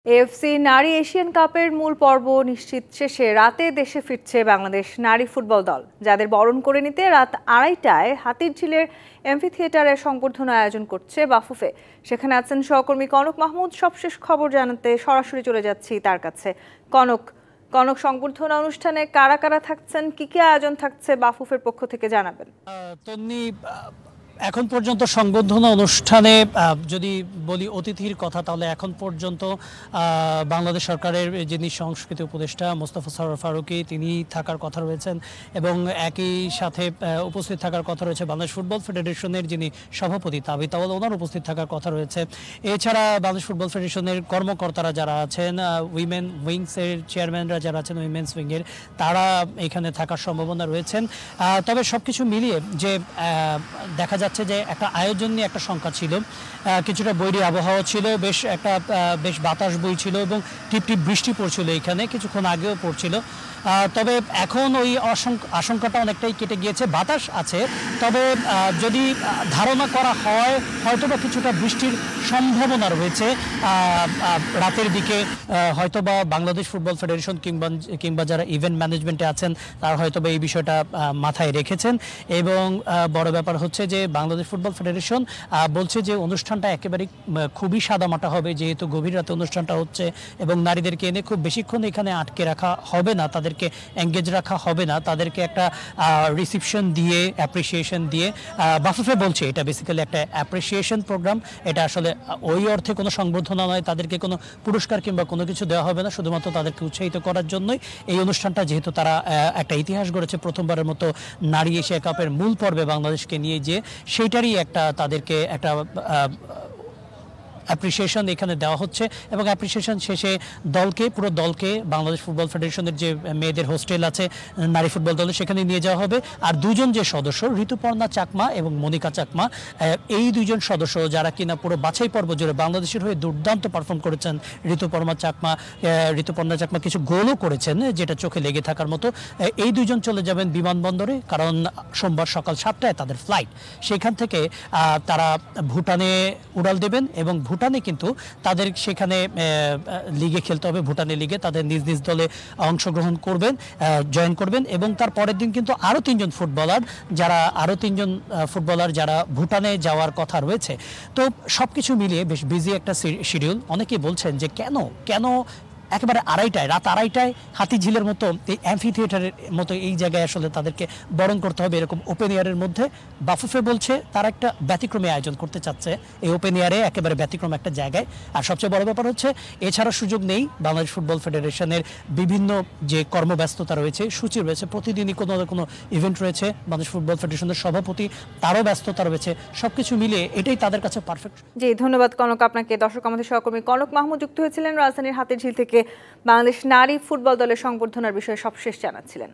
AFC নারী Asian কাপের মূল পর্ব নিশ্চিত শেষে রাতে দেশে ফিরছে বাংলাদেশ নারী ফুটবল দল, যাদের বরণ করে নিতে রাত 2:30টায় হাতিরঝিলের এমফি থিয়েটারে সংবর্ধনা আয়োজন করছে বাফুফে। সেখানে আছেন সহকর্মী কনক মাহমুদ। সবশেষ খবর জানাতে সরাসরি চলে যাচ্ছি তার কাছে। কনক, সংবর্ধনা অনুষ্ঠানে কারা কারা থাকছেন, কি কি আয়োজন থাকছে বাফুফের পক্ষ থেকে জানাবেন। তন্নি, এখন পর্যন্ত সংবর্ধনা অনুষ্ঠানে যদি বলি অতিথির কথা, তাহলে এখন পর্যন্ত বাংলাদেশ সরকারের যিনি সংস্কৃতি উপদেষ্টা মোস্তফা সরোয়ার ফারুকী, তিনি থাকার কথা রয়েছেন এবং একই সাথে উপস্থিত থাকার কথা রয়েছে বাংলাদেশ ফুটবল ফেডারেশনের যিনি সভাপতি তাবিথ আউয়াল, ওনার উপস্থিত থাকার কথা রয়েছে। এছাড়া বাংলাদেশ ফুটবল ফেডারেশনের কর্মকর্তারা যারা আছেন, উইমেন উইংসের চেয়ারম্যানরা যারা আছেন উইমেন্স উইংয়ের, তারা এখানে থাকার সম্ভাবনা রয়েছেন। তবে সবকিছু মিলিয়ে যে দেখা যাচ্ছে যে একটা আয়োজন নিয়ে একটা সংখ্যা ছিল, কিছুটা বৈরী আবহাওয়া ছিল, বেশ বাতাস বইছিল এবং টিপটিপ বৃষ্টি পড়ছিল, এখানে কিছুক্ষণ আগেও পড়ছিল। তবে এখন ওই আশঙ্কাটা অনেকটাই কেটে গিয়েছে। বাতাস আছে, তবে যদি ধারণা করা হয় হয়তোবা কিছুটা বৃষ্টির সম্ভাবনা রয়েছে রাতের দিকে। হয়তোবা বাংলাদেশ ফুটবল ফেডারেশন কিংবা যারা ইভেন্ট ম্যানেজমেন্টে আছেন তারা হয়তোবা এই বিষয়টা মাথায় রেখেছেন। এবং বড় ব্যাপার হচ্ছে যে বাংলাদেশ ফুটবল ফেডারেশন বলছে যে অনুষ্ঠানটা একেবারে খুবই সাদামাটা হবে, যেহেতু গভীর রাতে অনুষ্ঠানটা হচ্ছে এবং নারীদেরকে এনে খুব বেশিক্ষণ এখানে আটকে রাখা হবে না, তাদেরকে এঙ্গেজ রাখা হবে না, তাদেরকে একটা রিসিপশন দিয়ে অ্যাপ্রিসিয়েশন দিয়ে। বাফুফে বলছে এটা বেসিক্যালি একটা অ্যাপ্রিসিয়েশন প্রোগ্রাম, এটা আসলে ওই অর্থে কোনো সংবর্ধনা নয়, তাদেরকে কোনো পুরস্কার কিংবা কোনো কিছু দেওয়া হবে না, শুধুমাত্র তাদেরকে উৎসাহিত করার জন্যই এই অনুষ্ঠানটা। যেহেতু তারা একটা ইতিহাস গড়েছে প্রথমবারের মতো নারী এশিয়া কাপের মূল পর্বে বাংলাদেশকে নিয়ে, যে সেইটারই একটা তাদেরকে একটা অ্যাপ্রিসিয়েশন এখানে দেওয়া হচ্ছে। এবং অ্যাপ্রিসিয়েশন শেষে পুরো দলকে বাংলাদেশ ফুটবল ফেডারেশনের যে মেয়েদের হোস্টেল আছে নারী ফুটবল দলে, সেখানে নিয়ে যাওয়া হবে। আর দুজন যে সদস্য ঋতুপর্ণা চাকমা এবং মনিকা চাকমা, এই দুজন সদস্য যারা কিনা পুরো বাছাই পর্ব জুড়ে বাংলাদেশের হয়ে দুর্দান্ত পারফর্ম করেছেন। ঋতুপর্ণা চাকমা কিছু গোলও করেছেন যেটা চোখে লেগে থাকার মতো। এই দুজন চলে যাবেন বিমানবন্দরে, কারণ সোমবার সকাল 7টায় তাদের ফ্লাইট। সেখান থেকে তারা ভুটানে উড়াল দেবেন এবং ভুটানে কিন্তু তাদের সেখানে লিগে খেলতে হবে, ভুটানের লিগে তাদের নিজ নিজ দলে অংশগ্রহণ করবেন, জয়েন করবেন। এবং তার পরের দিন কিন্তু আরও তিনজন ফুটবলার যারা ভুটানে যাওয়ার কথা রয়েছে। তো সবকিছু মিলিয়ে বেশ বিজি একটা শিডিউল। অনেকেই বলছেন যে কেন একেবারে রাত আড়াইটায় হাতিঝিলের মতো এই অ্যাম্ফি থিয়েটারের মতো এই জায়গায় আসলে তাদেরকে বরণ করতে হবে এরকম ওপেন এয়ারের মধ্যে। বাফুফে বলছে তারা একটা ব্যতিক্রমী আয়োজন করতে চাচ্ছে এই ওপেন এয়ারে, একেবারে ব্যতিক্রম একটা জায়গায়। আর সবচেয়ে বড় ব্যাপার হচ্ছে এছাড়া সুযোগ নেই বাংলাদেশ ফুটবল ফেডারেশনের বিভিন্ন যে কর্মব্যস্ততা রয়েছে, সূচি রয়েছে, প্রতিদিনই কোনো না কোনো ইভেন্ট রয়েছে। বাংলাদেশ ফুটবল ফেডারেশনের সভাপতি, তারও ব্যস্ততা রয়েছে। সবকিছু মিলিয়ে এটাই তাদের কাছে পারফেক্ট। জি, ধন্যবাদ কনক আপনাকে। দর্শক, আমাদের সহকর্মী কনক মাহমুদ যুক্ত হয়েছিলেন রাজধানীর হাতিরঝিল থেকে, বাংলাদেশ নারী ফুটবল দলের সংবর্ধনার বিষয়ে সবশেষ জানাচ্ছিলেন।